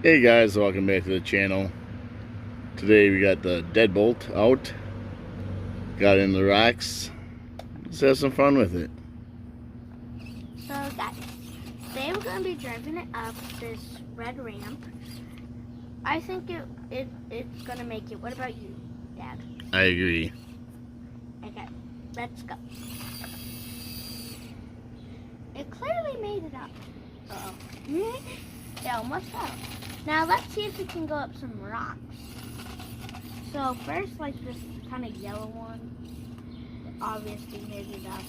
Hey guys, welcome back to the channel. Today we got the deadbolt out. Got in the rocks. Let's have some fun with it. So guys, today we're going to be driving it up this red ramp. I think it's going to make it. What about you, Dad? I agree. Okay, let's go. It clearly made it up. Uh-oh. It almost fell. Now let's see if we can go up some rocks. So first, like this kind of yellow one, it obviously made it up.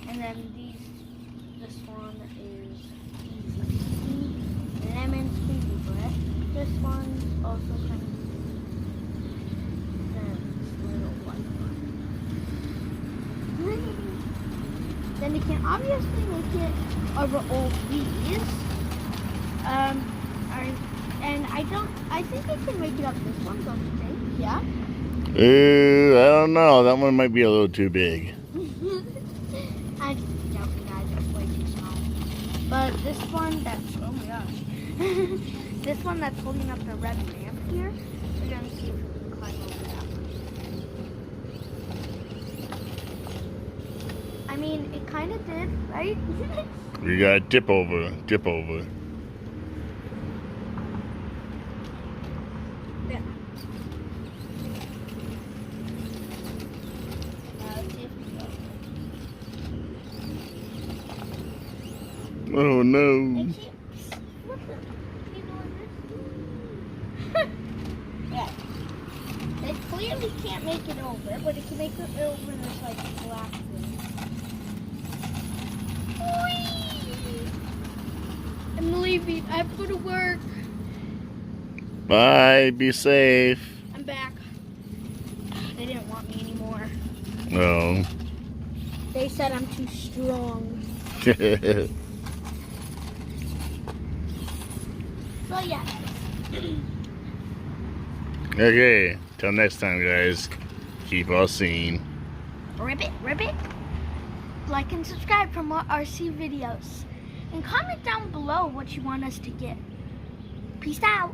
And then this one is easy. Lemon squeezy bread. This one's also kind of this little white one. Then you can obviously make it over all these. I think I can make it up this one, don't you think? Yeah? I don't know. That one might be a little too big. I doubt you guys are way too small. But this one oh my gosh. This one that's holding up the red ramp here, we're going to see if we can climb over that one. I mean, it kind of did, right? We got dip over. Yeah. Let's see if we go. Oh no. Yeah. It clearly can't make it over, but it can make it over this like black thing. I'm leaving. I have to go to work. Bye. Be safe. I'm back. They didn't want me anymore. No. They said I'm too strong. So yeah. Okay. Till next time, guys. Keep us seen. Ribbit. Like and subscribe for more RC videos. And comment down below what you want us to get. Peace out.